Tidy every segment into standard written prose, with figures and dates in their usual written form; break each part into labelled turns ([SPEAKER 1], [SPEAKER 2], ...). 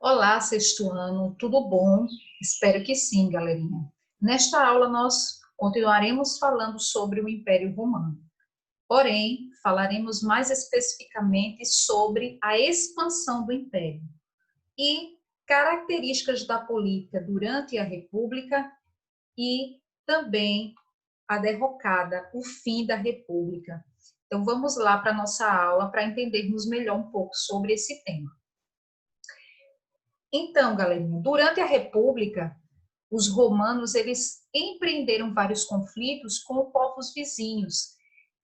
[SPEAKER 1] Olá, sexto ano, tudo bom? Espero que sim, galerinha. Nesta aula, nós continuaremos falando sobre o Império Romano. Porém, falaremos mais especificamente sobre a expansão do Império e características da política durante a República e também a derrocada, o fim da República. Então, vamos lá para a nossa aula para entendermos melhor um pouco sobre esse tema. Então, galerinha, durante a República, os romanos eles empreenderam vários conflitos com povos vizinhos.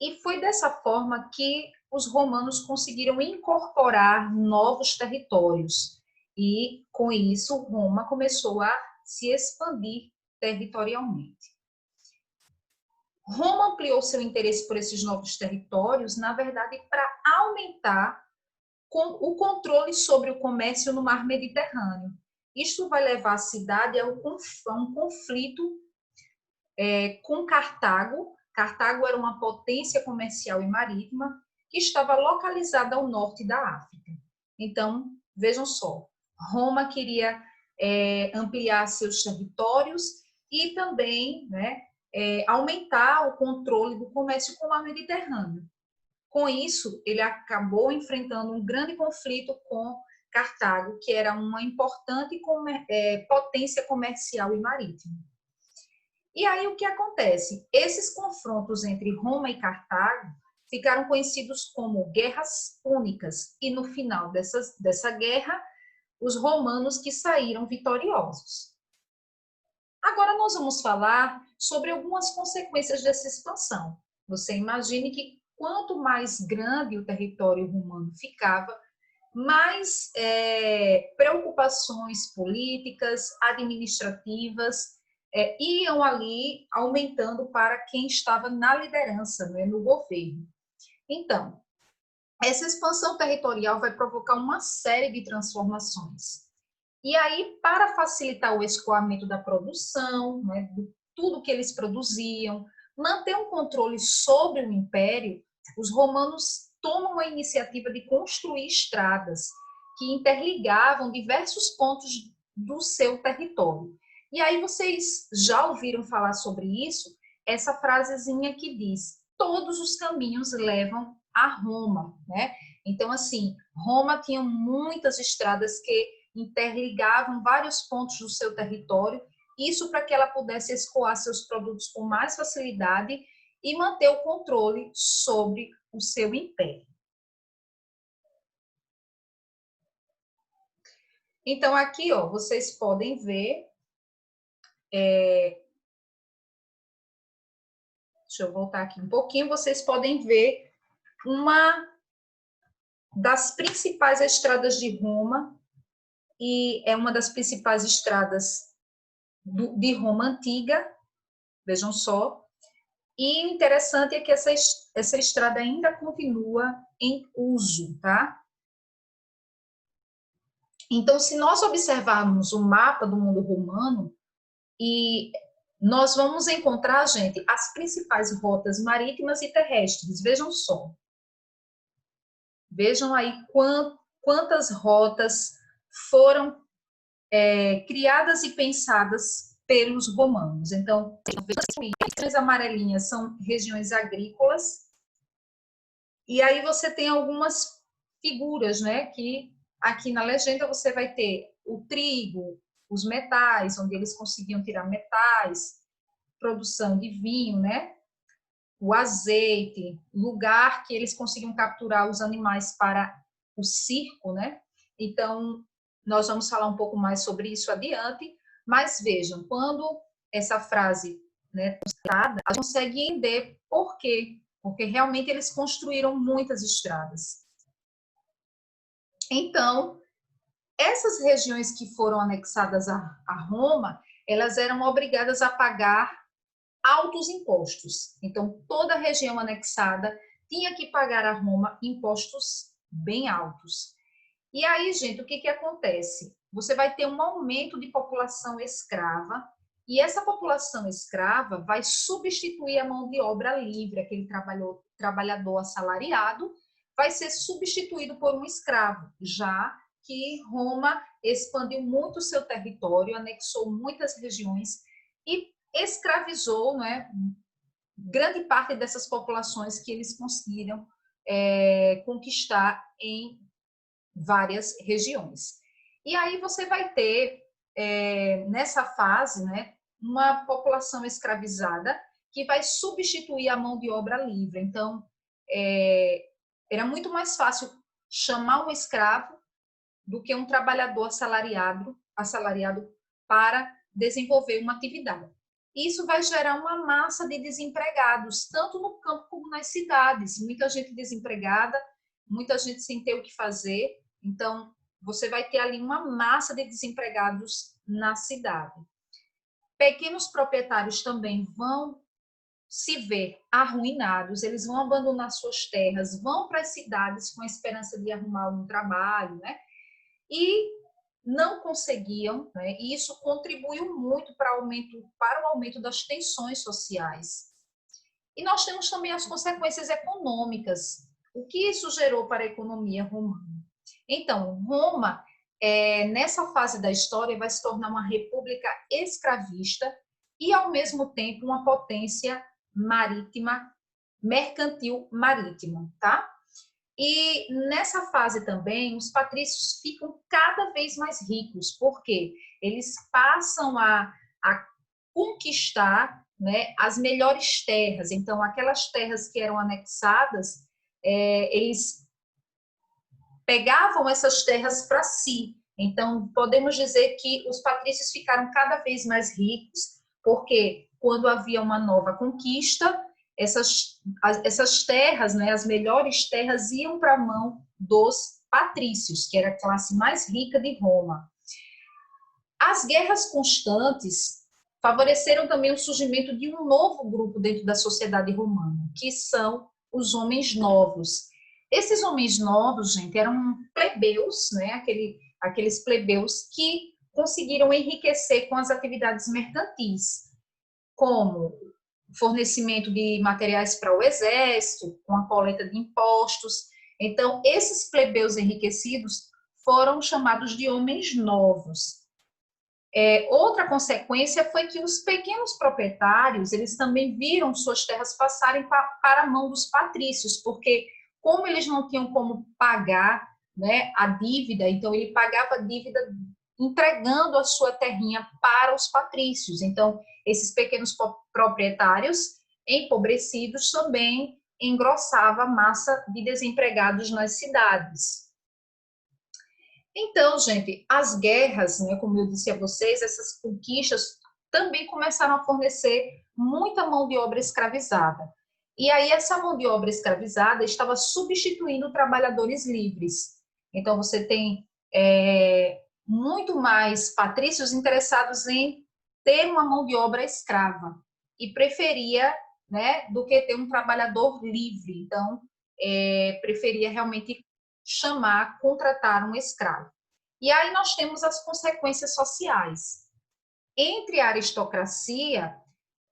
[SPEAKER 1] E foi dessa forma que os romanos conseguiram incorporar novos territórios. E, com isso, Roma começou a se expandir territorialmente. Roma ampliou seu interesse por esses novos territórios, na verdade, para aumentar o controle sobre o comércio no mar Mediterrâneo. Isto vai levar a cidade a um conflito com Cartago. Cartago era uma potência comercial e marítima que estava localizada ao norte da África. Então, vejam só, Roma queria ampliar seus territórios e também aumentar o controle do comércio com o mar Mediterrâneo. Com isso, ele acabou enfrentando um grande conflito com Cartago, que era uma importante potência comercial e marítima. E aí o que acontece? Esses confrontos entre Roma e Cartago ficaram conhecidos como guerras púnicas, e no final dessa guerra, os romanos que saíram vitoriosos. Agora nós vamos falar sobre algumas consequências dessa expansão. Você imagine que quanto mais grande o território romano ficava, mais preocupações políticas, administrativas, iam ali aumentando para quem estava na liderança, né, no governo. Então, essa expansão territorial vai provocar uma série de transformações. E aí, para facilitar o escoamento da produção, né, de tudo que eles produziam, manter um controle sobre o império, os romanos tomam a iniciativa de construir estradas que interligavam diversos pontos do seu território. E aí vocês já ouviram falar sobre isso? Essa frasezinha que diz: todos os caminhos levam a Roma, né? Então, assim, Roma tinha muitas estradas que interligavam vários pontos do seu território, isso para que ela pudesse escoar seus produtos com mais facilidade e manter o controle sobre o seu império. Então, aqui, ó, vocês podem ver, deixa eu voltar aqui um pouquinho, vocês podem ver uma das principais estradas de Roma, e é uma das principais estradas de Roma antiga, vejam só. E o interessante é que essa estrada ainda continua em uso, tá? Então, se nós observarmos o mapa do mundo romano, e nós vamos encontrar, gente, as principais rotas marítimas e terrestres. Vejam só. Vejam aí quantas rotas foram criadas e pensadas pelos romanos. Então, as amarelinhas são regiões agrícolas, e aí você tem algumas figuras, né, que aqui na legenda você vai ter o trigo, os metais, onde eles conseguiam tirar metais, produção de vinho, né, o azeite, lugar que eles conseguiam capturar os animais para o circo, né. Então, nós vamos falar um pouco mais sobre isso adiante, mas vejam, quando essa frase, né, a gente consegue entender por quê, porque realmente eles construíram muitas estradas. Então, essas regiões que foram anexadas a Roma, elas eram obrigadas a pagar altos impostos. Então, toda a região anexada tinha que pagar a Roma impostos bem altos. E aí, gente, o que acontece? Você vai ter um aumento de população escrava, e essa população escrava vai substituir a mão de obra livre, aquele trabalhador assalariado, vai ser substituído por um escravo, já que Roma expandiu muito o seu território, anexou muitas regiões e escravizou, né, grande parte dessas populações que eles conseguiram conquistar em várias regiões. E aí você vai ter, nessa fase, né, uma população escravizada que vai substituir a mão de obra livre. Então, era muito mais fácil chamar um escravo do que um trabalhador assalariado para desenvolver uma atividade. Isso vai gerar uma massa de desempregados, tanto no campo como nas cidades. Muita gente desempregada, muita gente sem ter o que fazer. Então, você vai ter ali uma massa de desempregados na cidade. Pequenos proprietários também vão se ver arruinados, eles vão abandonar suas terras, vão para as cidades com a esperança de arrumar um trabalho, né? E não conseguiam, né? E isso contribuiu muito para o aumento das tensões sociais. E nós temos também as consequências econômicas. O que isso gerou para a economia romana? Então, Roma, nessa fase da história, vai se tornar uma república escravista e, ao mesmo tempo, uma potência marítima, mercantil marítima, tá? E nessa fase também, os patrícios ficam cada vez mais ricos, porque eles passam a conquistar, né, as melhores terras. Então, aquelas terras que eram anexadas, eles pegavam essas terras para si. Então, podemos dizer que os patrícios ficaram cada vez mais ricos, porque quando havia uma nova conquista, essas terras, né, as melhores terras, iam para a mão dos patrícios, que era a classe mais rica de Roma. As guerras constantes favoreceram também o surgimento de um novo grupo dentro da sociedade romana, que são os homens novos. Esses homens novos, gente, eram plebeus, né, aqueles plebeus que conseguiram enriquecer com as atividades mercantis, como fornecimento de materiais para o exército, com a coleta de impostos. Então, esses plebeus enriquecidos foram chamados de homens novos. Outra consequência foi que os pequenos proprietários, eles também viram suas terras passarem para a mão dos patrícios, porque como eles não tinham como pagar, né, a dívida, então ele pagava a dívida entregando a sua terrinha para os patrícios. Então, esses pequenos proprietários empobrecidos também engrossava a massa de desempregados nas cidades. Então, gente, as guerras, né, como eu disse a vocês, essas conquistas também começaram a fornecer muita mão de obra escravizada. E aí essa mão de obra escravizada estava substituindo trabalhadores livres. Então, você tem muito mais patrícios interessados em ter uma mão de obra escrava e preferia, né, do que ter um trabalhador livre. Então, preferia realmente contratar um escravo. E aí nós temos as consequências sociais. Entre a aristocracia,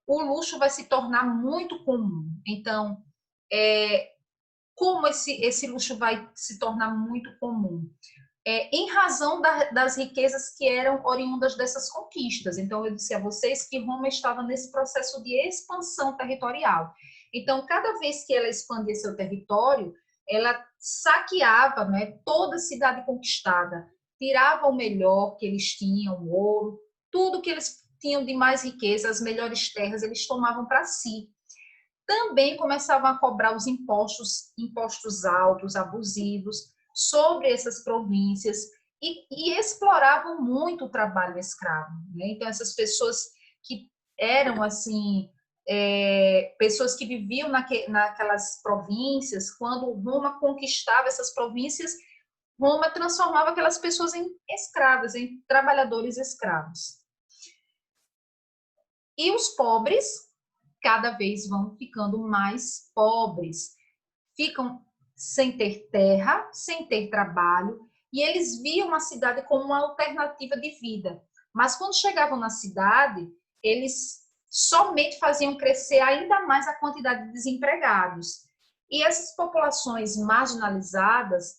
[SPEAKER 1] o luxo vai se tornar muito comum. Então, como esse luxo vai se tornar muito comum? Em razão das riquezas que eram oriundas dessas conquistas. Então, eu disse a vocês que Roma estava nesse processo de expansão territorial. Então, cada vez que ela expandia seu território, ela saqueava, né, toda a cidade conquistada, tirava o melhor que eles tinham, o ouro, tudo que eles tinham de mais riqueza, as melhores terras, eles tomavam para si. Também começavam a cobrar os impostos altos, abusivos, sobre essas províncias e exploravam muito o trabalho escravo, né? Então, essas pessoas que eram, assim, pessoas que viviam naquelas províncias, quando Roma conquistava essas províncias, Roma transformava aquelas pessoas em escravas, em trabalhadores escravos. E os pobres cada vez vão ficando mais pobres, ficam sem ter terra, sem ter trabalho, e eles viam a cidade como uma alternativa de vida. Mas quando chegavam na cidade, eles somente faziam crescer ainda mais a quantidade de desempregados. E essas populações marginalizadas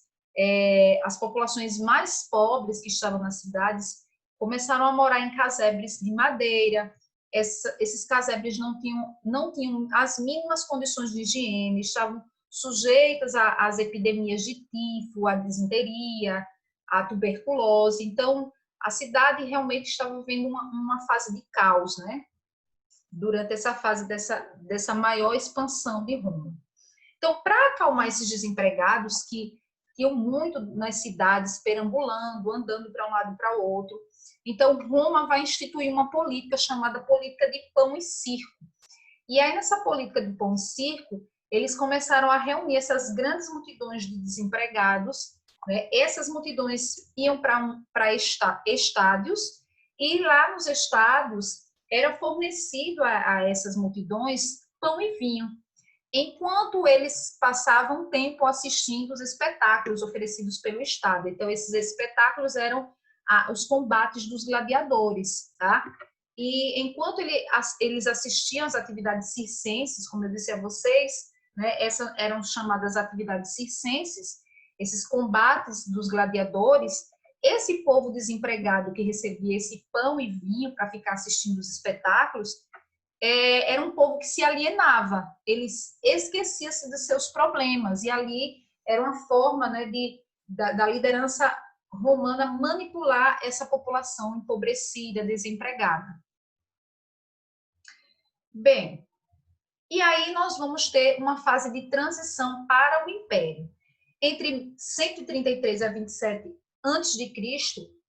[SPEAKER 1] as populações mais pobres que estavam nas cidades começaram a morar em casebres de madeira. Esses casebres não tinham as mínimas condições de higiene, estavam sujeitas às epidemias de tifo, à disenteria, à tuberculose. Então, a cidade realmente estava vivendo uma fase de caos, né? Durante essa fase dessa maior expansão de Roma. Então, para acalmar esses desempregados que iam muito nas cidades, perambulando, andando para um lado e para o outro, então Roma vai instituir uma política chamada política de pão e circo. E aí, nessa política de pão e circo, eles começaram a reunir essas grandes multidões de desempregados, né? Essas multidões iam para estádios, e lá nos estádios era fornecido a essas multidões pão e vinho, enquanto eles passavam tempo assistindo os espetáculos oferecidos pelo Estado. Então, esses espetáculos eram os combates dos gladiadores, tá? E enquanto eles assistiam às atividades circenses, como eu disse a vocês, né, essas eram chamadas atividades circenses, esses combates dos gladiadores, esse povo desempregado que recebia esse pão e vinho para ficar assistindo os espetáculos, era um povo que se alienava, eles esqueciam-se de seus problemas, e ali era uma forma, né, da liderança romana manipular essa população empobrecida, desempregada. Bem, e aí nós vamos ter uma fase de transição para o Império. Entre 133 a 27 a.C.,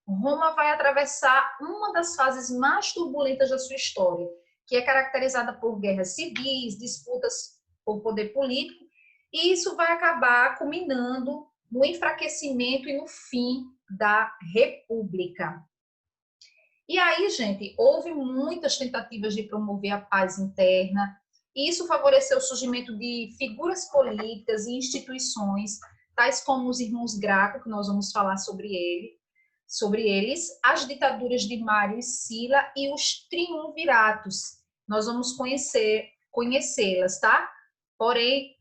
[SPEAKER 1] Roma vai atravessar uma das fases mais turbulentas da sua história, que é caracterizada por guerras civis, disputas por poder político, e isso vai acabar culminando no enfraquecimento e no fim da República. E aí, gente, houve muitas tentativas de promover a paz interna, e isso favoreceu o surgimento de figuras políticas e instituições, tais como os irmãos Graco, que nós vamos falar sobre eles, as ditaduras de Mário e Sila e os triunviratos. Nós vamos conhecê-las, tá? Porém,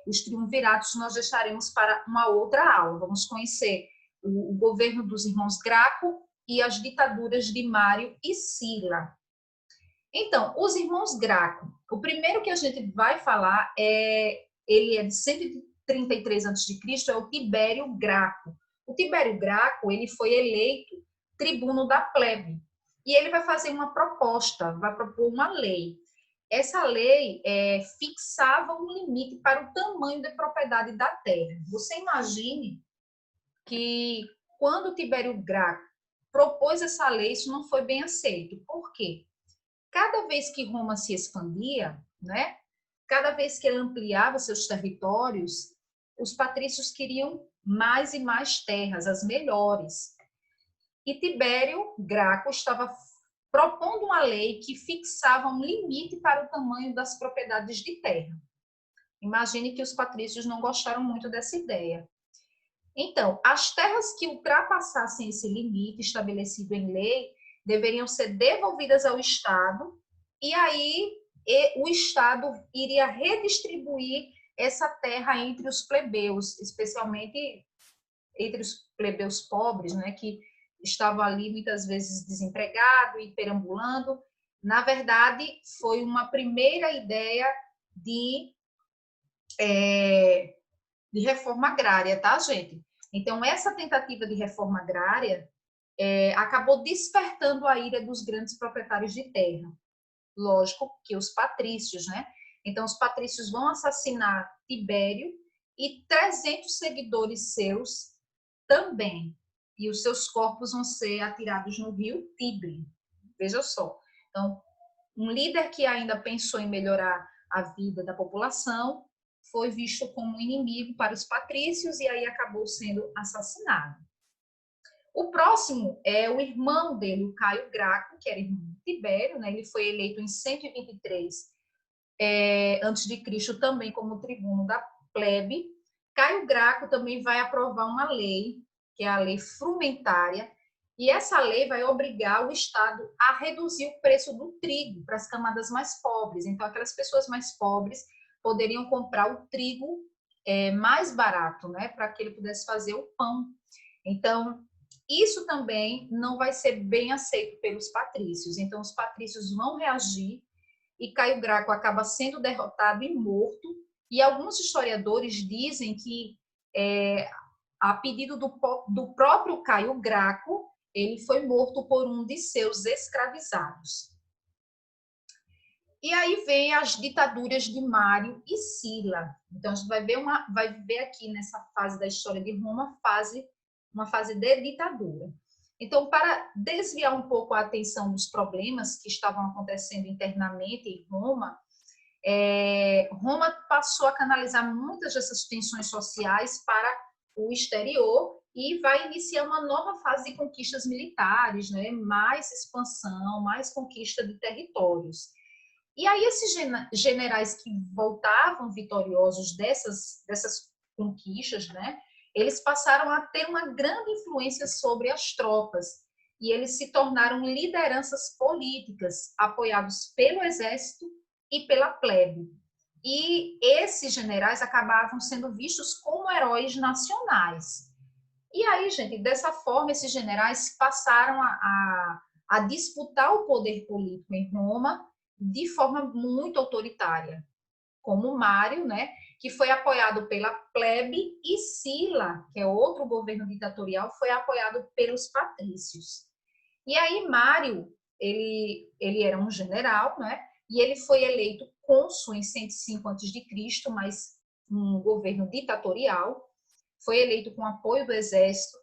[SPEAKER 1] os triunviratos nós deixaremos para uma outra aula. Vamos conhecer o governo dos irmãos Graco e as ditaduras de Mário e Sila. Então, os irmãos Graco, o primeiro que a gente vai falar ele é de 133 a.C., é o Tibério Graco. O Tibério Graco, ele foi eleito tribuno da plebe, e ele vai fazer uma proposta, vai propor uma lei. Essa lei fixava um limite para o tamanho da propriedade da terra. Você imagine que quando o Tibério Graco propôs essa lei, isso não foi bem aceito. Por quê? Cada vez que Roma se expandia, né, cada vez que ele ampliava seus territórios, os patrícios queriam mais e mais terras, as melhores. E Tibério Graco estava propondo uma lei que fixava um limite para o tamanho das propriedades de terra. Imagine que os patrícios não gostaram muito dessa ideia. Então, as terras que ultrapassassem esse limite estabelecido em lei deveriam ser devolvidas ao Estado, e aí o Estado iria redistribuir essa terra entre os plebeus, especialmente entre os plebeus pobres, né, que estavam ali muitas vezes desempregados e perambulando. Na verdade, foi uma primeira ideia de reforma agrária, tá, gente? Então, essa tentativa de reforma agrária acabou despertando a ira dos grandes proprietários de terra. Lógico que os patrícios, né? Então, os patrícios vão assassinar Tibério e 300 seguidores seus também. E os seus corpos vão ser atirados no rio Tibre. Veja só. Então, um líder que ainda pensou em melhorar a vida da população foi visto como inimigo para os patrícios e aí acabou sendo assassinado. O próximo é o irmão dele, o Caio Graco, que era irmão de Tibério, né? Ele foi eleito em 123 a.C. também como tribuno da plebe. Caio Graco também vai aprovar uma lei, que é a lei frumentária, e essa lei vai obrigar o Estado a reduzir o preço do trigo para as camadas mais pobres. Então, aquelas pessoas mais pobres poderiam comprar o trigo mais barato, né, para que ele pudesse fazer o pão. Então, isso também não vai ser bem aceito pelos patrícios. Então, os patrícios vão reagir e Caio Graco acaba sendo derrotado e morto. E alguns historiadores dizem que, a pedido do próprio Caio Graco, ele foi morto por um de seus escravizados. E aí vem as ditaduras de Mário e Sila. Então, a gente vai ver aqui nessa fase da história de Roma, uma fase de ditadura. Então, para desviar um pouco a atenção dos problemas que estavam acontecendo internamente em Roma, Roma passou a canalizar muitas dessas tensões sociais para o exterior e vai iniciar uma nova fase de conquistas militares, né? Mais expansão, mais conquista de territórios. E aí esses generais que voltavam vitoriosos dessas conquistas, né, eles passaram a ter uma grande influência sobre as tropas e eles se tornaram lideranças políticas, apoiados pelo exército e pela plebe. E esses generais acabavam sendo vistos como heróis nacionais. E aí, gente, dessa forma, esses generais passaram a disputar o poder político em Roma de forma muito autoritária, como Mário, né, que foi apoiado pela plebe, e Sila, que é outro governo ditatorial, foi apoiado pelos patrícios. E aí Mário, ele era um general, né, e ele foi eleito cônsul em 105 a.C., mas um governo ditatorial, foi eleito com apoio do exército,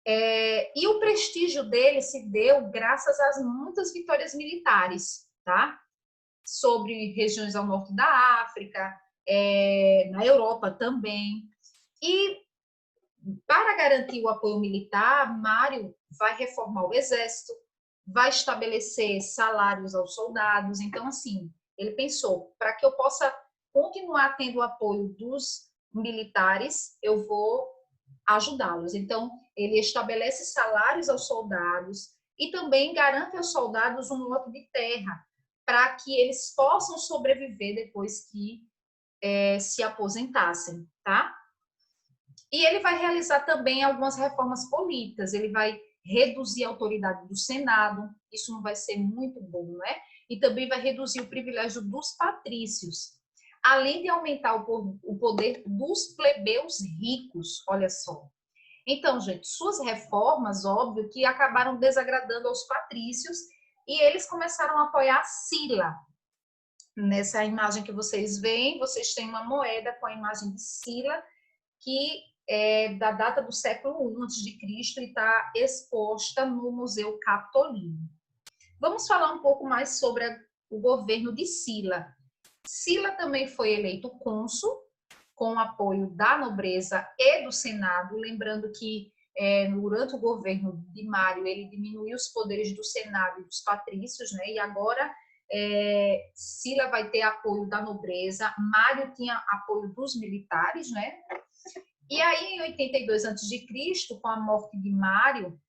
[SPEAKER 1] e o prestígio dele se deu graças às muitas vitórias militares, tá? Sobre regiões ao norte da África, na Europa também. E para garantir o apoio militar, Mário vai reformar o exército, vai estabelecer salários aos soldados. Então, assim, ele pensou, para que eu possa continuar tendo o apoio dos militares, eu vou ajudá-los. Então, ele estabelece salários aos soldados e também garante aos soldados um lote de terra para que eles possam sobreviver depois que se aposentassem, tá? E ele vai realizar também algumas reformas políticas, ele vai reduzir a autoridade do Senado, isso não vai ser muito bom, né? E também vai reduzir o privilégio dos patrícios, além de aumentar o poder dos plebeus ricos, olha só. Então, gente, suas reformas, óbvio, que acabaram desagradando aos patrícios e eles começaram a apoiar Sila. Nessa imagem que vocês veem, vocês têm uma moeda com a imagem de Sila, que é da data do século I a.C. e está exposta no Museu Capitolino. Vamos falar um pouco mais sobre o governo de Sila. Sila também foi eleito cônsul, com o apoio da nobreza e do Senado, lembrando que durante o governo de Mário ele diminuiu os poderes do Senado e dos patrícios, né? E agora Sila vai ter apoio da nobreza, Mário tinha apoio dos militares, né? E aí, em 82 a.C., com a morte de Mário,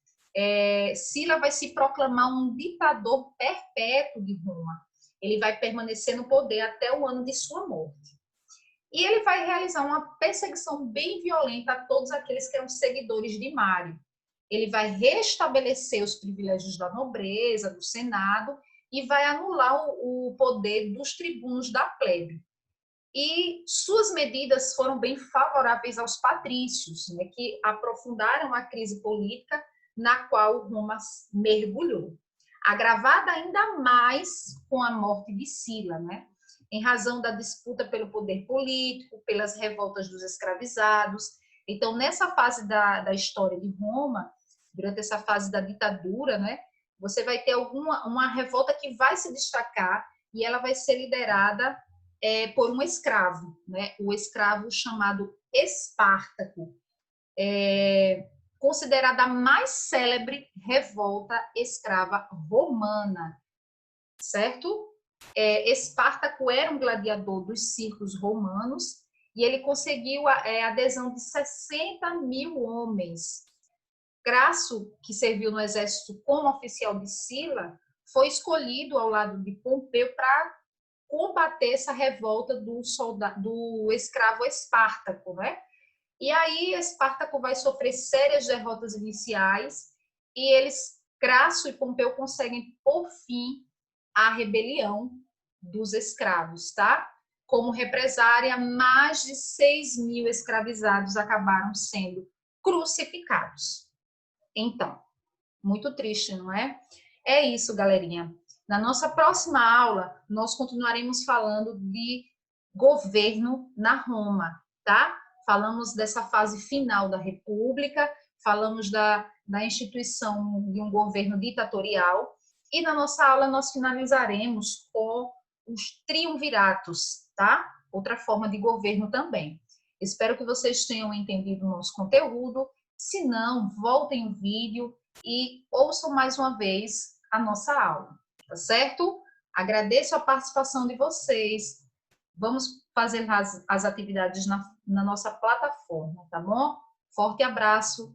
[SPEAKER 1] Sila vai se proclamar um ditador perpétuo de Roma. Ele vai permanecer no poder até o ano de sua morte. E ele vai realizar uma perseguição bem violenta a todos aqueles que eram seguidores de Mário. Ele vai restabelecer os privilégios da nobreza, do Senado, e vai anular o poder dos tribunos da plebe. E suas medidas foram bem favoráveis aos patrícios, né, que aprofundaram a crise política na qual Roma mergulhou, agravada ainda mais com a morte de Sila, né, em razão da disputa pelo poder político, pelas revoltas dos escravizados. Então, nessa fase da história de Roma, durante essa fase da ditadura, né, você vai ter uma revolta que vai se destacar e ela vai ser liderada por um escravo, né? O escravo chamado Espartaco, considerada a mais célebre revolta escrava romana, certo? Espartaco era um gladiador dos circos romanos e ele conseguiu a adesão de 60 mil homens. Crasso, que serviu no exército como oficial de Sila, foi escolhido ao lado de Pompeu para combater essa revolta do escravo Espartaco, né? E aí Espartaco vai sofrer sérias derrotas iniciais e Crasso e Pompeu, conseguem por fim a rebelião dos escravos, tá? Como represária, mais de 6.000 escravizados acabaram sendo crucificados. Então, muito triste, não é? É isso, galerinha. Na nossa próxima aula, nós continuaremos falando de governo na Roma, tá? Falamos dessa fase final da República, falamos da instituição de um governo ditatorial, e na nossa aula nós finalizaremos com os triunviratos, tá? Outra forma de governo também. Espero que vocês tenham entendido o nosso conteúdo. Se não, voltem o vídeo e ouçam mais uma vez a nossa aula, tá certo? Agradeço a participação de vocês. Vamos fazer as atividades na nossa plataforma, tá bom? Forte abraço